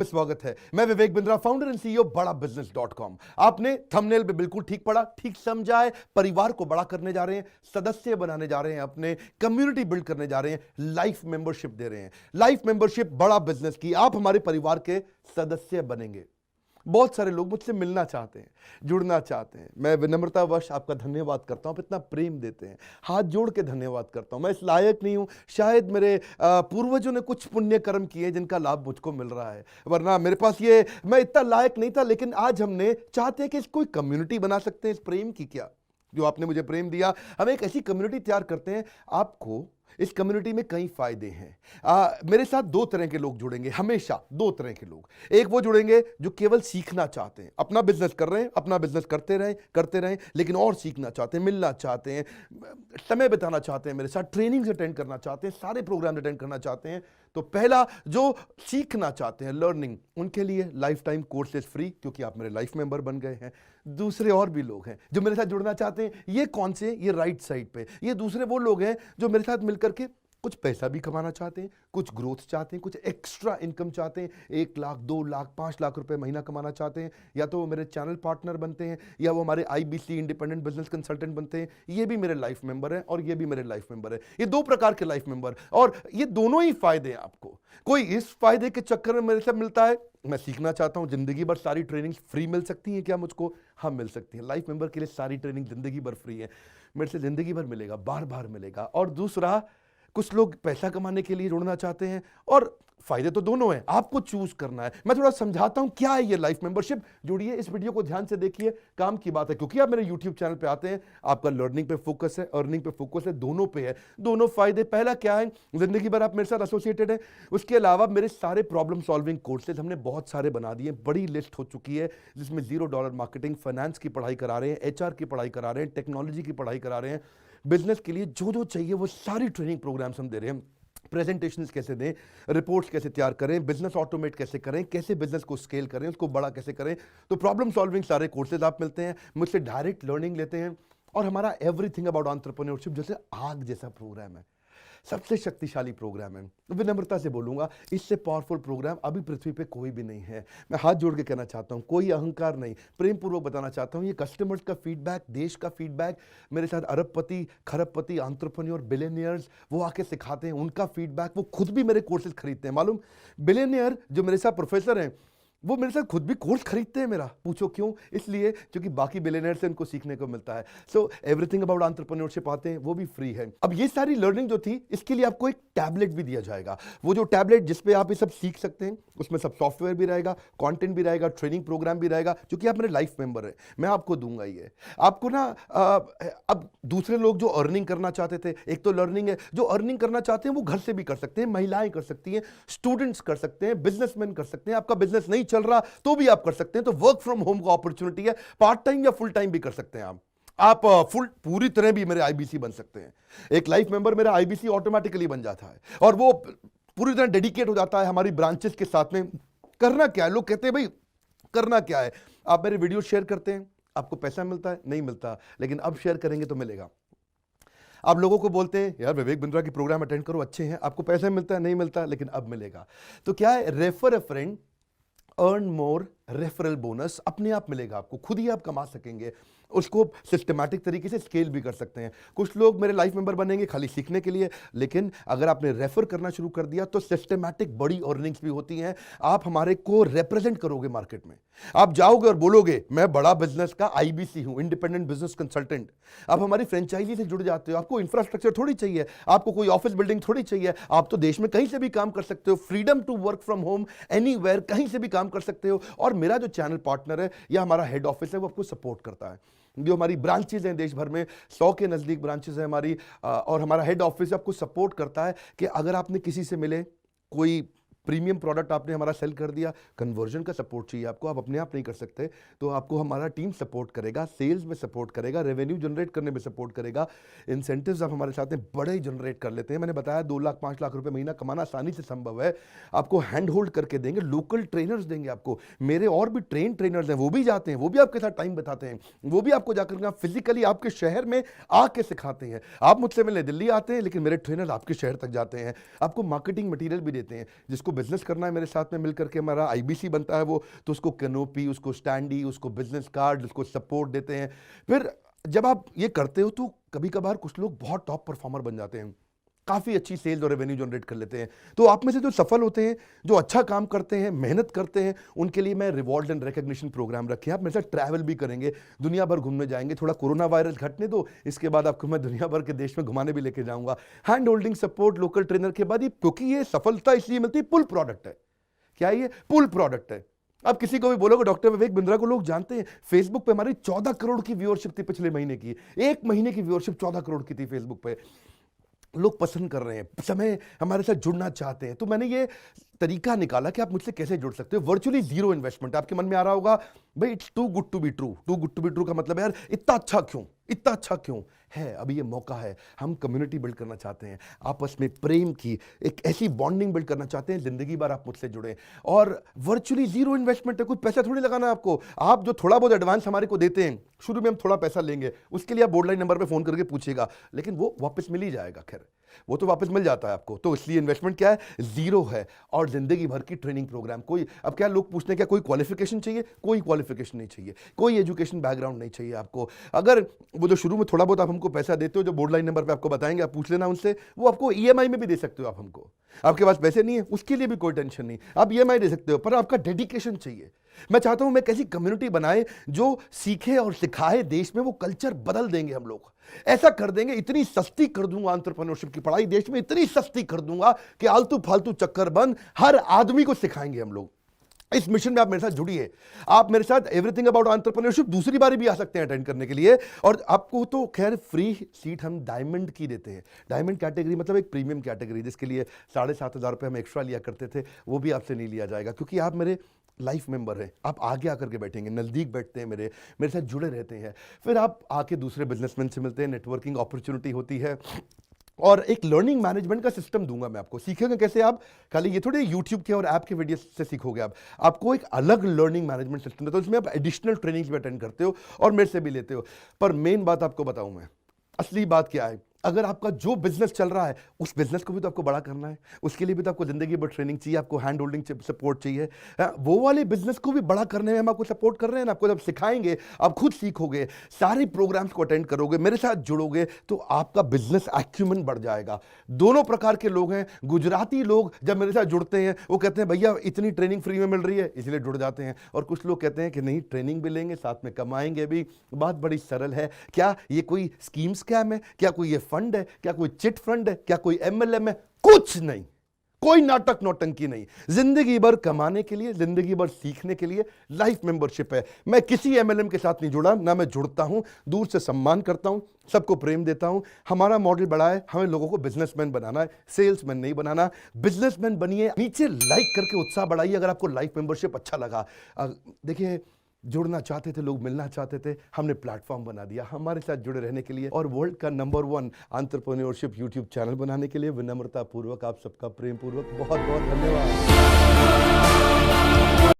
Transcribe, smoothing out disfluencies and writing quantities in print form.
स्वागत है। मैं Vivek Bindra, founder and CEO बड़ा बिजनेस.com। आपने थंबनेल पे बिल्कुल ठीक पढ़ा, ठीक समझा है। परिवार को बड़ा करने जा रहे हैं, सदस्य बनाने जा रहे हैं, अपने कम्युनिटी बिल्ड करने जा रहे हैं, लाइफ मेंबरशिप दे रहे हैं। लाइफ मेंबरशिप बड़ा बिजनेस की, आप हमारे परिवार के सदस्य बनेंगे। बहुत सारे लोग मुझसे मिलना चाहते हैं, जुड़ना चाहते हैं। मैं विनम्रतावश आपका धन्यवाद करता हूं, आप इतना प्रेम देते हैं, हाथ जोड़ के धन्यवाद करता हूं। मैं इस लायक नहीं हूं, शायद मेरे पूर्वजों ने कुछ पुण्य कर्म किए जिनका लाभ मुझको मिल रहा है, वरना मेरे पास ये मैं इतना लायक नहीं था। लेकिन आज हमने चाहते हैं कि कोई कम्युनिटी बना सकते हैं इस प्रेम की। क्या जो आपने मुझे प्रेम दिया, हम एक ऐसी कम्युनिटी तैयार करते हैं। आपको इस कम्युनिटी में कई फायदे हैं। मेरे साथ दो तरह के लोग जुड़ेंगे, हमेशा दो तरह के लोग। एक वो जुड़ेंगे जो केवल सीखना चाहते हैं, अपना बिजनेस कर रहे हैं, अपना बिजनेस करते रहें, लेकिन और सीखना चाहते हैं, मिलना चाहते हैं, समय बिताना चाहते हैं, मेरे साथ ट्रेनिंग्स अटेंड करना चाहते हैं, सारे प्रोग्राम अटेंड करना चाहते हैं। तो पहला, जो सीखना चाहते हैं, लर्निंग, उनके लिए लाइफ टाइम कोर्सेज फ्री, क्योंकि आप मेरे लाइफ मेंबर बन गए हैं। दूसरे और भी लोग हैं जो मेरे साथ जुड़ना चाहते हैं। ये कौन से? ये राइट साइड पे, ये दूसरे वो लोग हैं जो मेरे साथ मिलकर के कुछ पैसा भी कमाना चाहते हैं, कुछ ग्रोथ चाहते हैं, कुछ एक्स्ट्रा इनकम चाहते हैं। 1 लाख, 2 लाख, 5 लाख रुपए महीना कमाना चाहते हैं। या तो वो मेरे चैनल पार्टनर बनते हैं, या वो हमारे IBC इंडिपेंडेंट बिजनेस कंसल्टेंट बनते हैं। ये भी मेरे लाइफ मेंबर है और ये भी मेरे लाइफ मेंबर है। ये दो प्रकार के लाइफ मेंबर, और ये दोनों ही फायदे हैं आपको। कोई इस फायदे के चक्कर में मेरे से मिलता है, मैं सीखना चाहता हूं, जिंदगी भर सारी ट्रेनिंग फ्री मिल सकती है क्या मुझको? हाँ, मिल सकती है। लाइफ मेंबर के लिए सारी ट्रेनिंग जिंदगी भर फ्री है, मेरे से जिंदगी भर मिलेगा, बार बार मिलेगा। और दूसरा, कुछ लोग पैसा कमाने के लिए जुड़ना चाहते हैं, और फायदे तो दोनों हैं, आपको चूज करना है। मैं थोड़ा समझाता हूं क्या है ये लाइफ मेंबरशिप। जुड़िए, इस वीडियो को ध्यान से देखिए, काम की बात है। क्योंकि आप मेरे YouTube चैनल पे आते हैं, आपका लर्निंग पे फोकस है, अर्निंग पे फोकस है, दोनों पे है। दोनों फायदे, पहला क्या है, जिंदगी भर आप मेरे साथ एसोसिएटेड है। उसके अलावा मेरे सारे प्रॉब्लम सॉल्विंग कोर्सेज हमने बहुत सारे बना दिए, बड़ी लिस्ट हो चुकी है, जिसमें $0 मार्केटिंग, फाइनेंस की पढ़ाई करा रहे हैं, HR की पढ़ाई करा रहे हैं, टेक्नोलॉजी की पढ़ाई करा रहे हैं। बिजनेस के लिए जो जो चाहिए वो सारी ट्रेनिंग प्रोग्राम्स हम दे रहे हैं। प्रेजेंटेशंस कैसे दें, रिपोर्ट्स कैसे तैयार करें, बिजनेस ऑटोमेट कैसे करें, कैसे बिजनेस को स्केल करें, उसको बड़ा कैसे करें। तो प्रॉब्लम सॉल्विंग सारे कोर्सेज आप मिलते हैं, मुझसे डायरेक्ट लर्निंग लेते हैं। और हमारा एवरीथिंग अबाउट एंटरप्रेन्योरशिप जैसे आग जैसा प्रोग्राम है, सबसे शक्तिशाली प्रोग्राम है। विनम्रता से बोलूंगा, इससे पावरफुल प्रोग्राम अभी पृथ्वी पे कोई भी नहीं है। मैं हाथ जोड़ के कहना चाहता हूं, कोई अहंकार नहीं, प्रेम पूर्वक बताना चाहता हूं, ये कस्टमर्स का फीडबैक, देश का फीडबैक, मेरे साथ अरबपति, खरबपति, एंटरप्रेन्योर, बिलियनियर्स, वो आके सिखाते हैं, उनका फीडबैक, वो खुद भी मेरे कोर्सेज खरीदते हैं। मालूम, बिलियनियर जो मेरे साथ प्रोफेसर हैं, वो मेरे साथ खुद भी कोर्स खरीदते हैं मेरा। पूछो क्यों? इसलिए क्योंकि बाकी बिलियनियर से उनको सीखने को मिलता है। सो एवरीथिंग अबाउट एंटरप्रेन्योरशिप आते हैं, वो भी फ्री है। अब ये सारी लर्निंग जो थी, इसके लिए आपको एक टैबलेट भी दिया जाएगा। वो जो टैबलेट जिसपे आप ये सब सीख सकते हैं, उसमें सब सॉफ्टवेयर भी रहेगा, कंटेंट भी रहेगा, ट्रेनिंग प्रोग्राम भी रहेगा। क्योंकि आप मेरे लाइफ मेंबर हैं, मैं आपको दूंगा ये। आपको ना अब दूसरे लोग जो अर्निंग करना चाहते थे, एक तो लर्निंग है, जो अर्निंग करना चाहते हैं वो घर से भी कर सकते हैं, महिलाएं कर सकती हैं, स्टूडेंट्स कर सकते हैं, बिजनेसमैन कर सकते हैं। आपका बिजनेस नहीं चल रहा तो भी आप कर सकते हैं। तो वर्क फ्रॉम होम का अपॉर्चुनिटी है, पार्ट टाइम या फुल टाइम भी कर सकते हैं आप फुल पूरी तरह भी मेरे IBC बन सकते हैं। एक लाइफ मेंबर मेरा IBC ऑटोमेटिकली बन जाता है, और वो पूरी तरह डेडिकेट हो जाता है हमारी ब्रांचेस के साथ में। करना क्या है, लोग कहते हैं भाई करना क्या है, आप मेरे वीडियो शेयर करते हैं, आपको पैसा मिलता है? नहीं मिलता, लेकिन अब शेयर करेंगे तो मिलेगा। आप लोगों को बोलते हैं यार विवेक बिंद्रा की प्रोग्राम अटेंड करो, अच्छे हैं, आपको पैसा मिलता है? नहीं मिलता, लेकिन अब मिलेगा। तो क्या है, refer a friend, earn more, referral bonus अपने आप मिलेगा आपको, खुद ही आप कमा सकेंगे। उसको सिस्टमैटिक तरीके से स्केल भी कर सकते हैं। कुछ लोग मेरे लाइफ मेंबर बनेंगे खाली सीखने के लिए, लेकिन अगर आपने रेफर करना शुरू कर दिया तो सिस्टमैटिक बड़ी अर्निंग्स भी होती हैं। आप हमारे को रिप्रेजेंट करोगे मार्केट में, आप जाओगे और बोलोगे मैं बड़ा बिजनेस का IBC हूं, इंडिपेंडेंट बिजनेस कंसल्टेंट। आप हमारी फ्रेंचाइजी से जुड़ जाते हो, आपको इंफ्रास्ट्रक्चर थोड़ी चाहिए, आपको कोई ऑफिस बिल्डिंग थोड़ी चाहिए, आप तो देश में कहीं से भी काम कर सकते हो, freedom to work from home, anywhere, कहीं से भी काम कर सकते हो। और मेरा जो चैनल पार्टनर है या हमारा हेड ऑफिस है, वो आपको सपोर्ट करता है। जो हमारी ब्रांचेज हैं देश भर में, 100 के नजदीक ब्रांचेज हैं हमारी, और हमारा हेड ऑफिस आपको सपोर्ट करता है कि अगर आपने किसी से मिले, कोई प्रीमियम प्रोडक्ट आपने हमारा सेल कर दिया, कन्वर्जन का सपोर्ट चाहिए आपको, आप अपने आप नहीं कर सकते, तो आपको हमारा टीम सपोर्ट करेगा, सेल्स में सपोर्ट करेगा, रेवेन्यू जनरेट करने में सपोर्ट करेगा। इंसेंटिव्स आप हमारे साथ में बड़े जनरेट कर लेते हैं। मैंने बताया 2 लाख 5 लाख रुपए महीना कमाना आसानी से संभव है। आपको हैंड होल्ड करके देंगे, लोकल ट्रेनर्स देंगे आपको, मेरे और भी ट्रेन ट्रेनर्स हैं, वो भी जाते हैं, वो भी आपके साथ टाइम बताते हैं, वो भी आपको जाकर फिजिकली आपके शहर में आके सिखाते हैं। आप मुझसे मिलने दिल्ली आते हैं, लेकिन मेरे ट्रेनर आपके शहर तक जाते हैं, आपको मार्केटिंग मटीरियल भी देते हैं, जिसको बिजनेस करना है मेरे साथ में मिलकर के, हमारा आईबीसी बनता है वो, तो उसको कैनोपी, उसको स्टैंडी, उसको बिजनेस कार्ड, उसको सपोर्ट देते हैं। फिर जब आप ये करते हो तो कभी कभार कुछ लोग बहुत टॉप परफॉर्मर बन जाते हैं, काफ़ी अच्छी सेल्स और रेवेन्यू जनरेट कर लेते हैं। तो आप में से जो सफल होते हैं, जो अच्छा काम करते हैं, मेहनत करते हैं, उनके लिए मैं रिवॉर्ड एंड रिकग्निशन प्रोग्राम रखे हैं। आप मेरे साथ ट्रैवल भी करेंगे, दुनिया भर घूमने जाएंगे। थोड़ा कोरोना वायरस घटने दो, इसके बाद आपको मैं दुनिया भर के देश में घुमाने भी लेके जाऊंगा। Hand holding support, local trainer के बाद, क्योंकि ये सफलता इसलिए मिलती है, पुल प्रोडक्ट है। क्या ये पुल प्रोडक्ट है? अब किसी को भी बोलोगे डॉक्टर विवेक बिंद्रा को लोग जानते हैं, फेसबुक पे हमारी 14 करोड़ की व्यूअरशिप थी पिछले महीने की, एक महीने की व्यूअरशिप 14 करोड़ की थी फेसबुक पे। लोग पसंद कर रहे हैं, समय हमारे साथ जुड़ना चाहते हैं। तो मैंने ये तरीका निकाला कि आप मुझसे कैसे जुड़ सकते हो। Virtually zero investment. आपके मन में आ रहा होगा भाई it's too good to be true. Too good to be true का मतलब है यार इतना अच्छा क्यों, इतना अच्छा क्यों है? अभी ये मौका है, हम कम्युनिटी बिल्ड करना चाहते हैं, आपस में प्रेम की एक ऐसी बॉन्डिंग बिल्ड करना चाहते हैं, जिंदगी भर आप मुझसे जुड़े। और वर्चुअली जीरो इन्वेस्टमेंट है, कुछ पैसा थोड़ी लगाना है आपको। आप जो थोड़ा बहुत एडवांस हमारे को देते हैं, शुरू में हम थोड़ा पैसा लेंगे, उसके लिए आप बोर्ड लाइन नंबर पे फोन करके पूछिएगा, लेकिन वो वापस मिल ही जाएगा। खैर वो तो वापस मिल जाता है आपको। तो इसलिए इन्वेस्टमेंट क्या है? जीरो है। और जिंदगी भर की ट्रेनिंग प्रोग्राम। कोई, अब क्या लोग पूछते हैं क्या कोई क्वालिफिकेशन चाहिए? कोई क्वालिफिकेशन नहीं चाहिए, कोई एजुकेशन बैकग्राउंड नहीं चाहिए आपको। अगर वो जो शुरू में थोड़ा बहुत आप हमको पैसा देते हो, जो बोर्ड लाइन नंबर पे आपको बताएंगे, आप पूछ लेना उनसे, वो आपको ईएमआई में भी दे सकते हो आप हमको। आपके पास पैसे नहीं है उसके लिए भी कोई टेंशन नहीं, आप ईएमआई दे सकते हो, पर आपका डेडिकेशन चाहिए। मैं चाहता हूं मैं कैसी कम्युनिटी बनाए जो सीखे और सिखाए देश में, वो कल्चर बदल देंगे हम लोग। ऐसा कर देंगे, इतनी सस्ती कर दूंगा एंटरप्रेन्योरशिप की पढ़ाई देश में, इतनी सस्ती कर दूंगा कि आलतू फालतू चक्कर बंद, हर आदमी को सिखाएंगे हम लोग। इस मिशन में आप मेरे साथ जुड़िए। आप मेरे साथ एवरीथिंग अबाउट एंटरप्रेन्योरशिप दूसरी बारी भी आ सकते हैं अटेंड करने के लिए। और आपको तो खैर फ्री सीट हम डायमंड की देते हैं। डायमंड कैटेगरी मतलब एक प्रीमियम कैटेगरी, जिसके लिए 7,500 रुपये हम एक्स्ट्रा लिया करते थे, वो भी आपसे नहीं लिया जाएगा, क्योंकि आप मेरे लाइफ मेंबर हैं। आप आगे आकर के बैठेंगे, नज़दीक बैठते हैं, मेरे साथ जुड़े रहते हैं। फिर आप आके दूसरे बिजनेसमैन से मिलते हैं, नेटवर्किंग अपॉर्चुनिटी होती है। और एक लर्निंग मैनेजमेंट का सिस्टम दूंगा मैं आपको। सीखेंगे कैसे? आप खाली ये थोड़ी यूट्यूब के और ऐप के वीडियो से सीखोगे, आप आपको एक अलग लर्निंग मैनेजमेंट सिस्टम है। तो इसमें आप एडिशनल ट्रेनिंग्स भी अटेंड करते हो और मेरे से भी लेते हो। पर मेन बात आपको बताऊं मैं, असली बात क्या है, अगर आपका जो बिजनेस चल रहा है उस बिजनेस को भी तो आपको बड़ा करना है, उसके लिए भी तो आपको जिंदगी भर ट्रेनिंग चाहिए, आपको हैंड होल्डिंग सपोर्ट चाहिए। वो वाले बिजनेस को भी बड़ा करने में हम आपको सपोर्ट कर रहे हैं ना। आपको जब सिखाएंगे, आप खुद सीखोगे, सारे प्रोग्राम्स को अटेंड करोगे, मेरे साथ जुड़ोगे, तो आपका बिजनेस एक्यूमेंट बढ़ जाएगा। दोनों प्रकार के लोग हैं। गुजराती लोग जब मेरे साथ जुड़ते हैं वो कहते हैं भैया इतनी ट्रेनिंग फ्री में मिल रही है, इसलिए जुड़ जाते हैं। और कुछ लोग कहते हैं कि नहीं, ट्रेनिंग भी लेंगे, साथ में कमाएंगे भी। बात बड़ी सरल है। क्या ये कोई स्कीम स्कैम है? क्या कोई ये फंड है? क्या कोई चिट फंड है? क्या कोई एमएलएम है? कुछ नहीं, कोई नाटक नौटंकी नहीं। जिंदगी भर कमाने के लिए, जिंदगी भर सीखने के लिए लाइफ मेंबरशिप है। मैं किसी एमएलएम के साथ नहीं जुड़ा, ना मैं जुड़ता हूं। दूर से सम्मान करता हूं, सबको प्रेम देता हूं। हमारा मॉडल बड़ा है, हमें लोगों को बिजनेसमैन बनाना है, सेल्समैन नहीं बनाना। बिजनेसमैन बनिए। नीचे लाइक करके उत्साह बढ़ाइए अगर आपको लाइफ मेंबरशिप अच्छा लगा। देखिए, जुड़ना चाहते थे लोग, मिलना चाहते थे, हमने प्लेटफॉर्म बना दिया हमारे साथ जुड़े रहने के लिए। और वर्ल्ड का नंबर 1 एंटरप्रेन्योरशिप यूट्यूब चैनल बनाने के लिए विनम्रता पूर्वक आप सबका प्रेम पूर्वक बहुत बहुत धन्यवाद।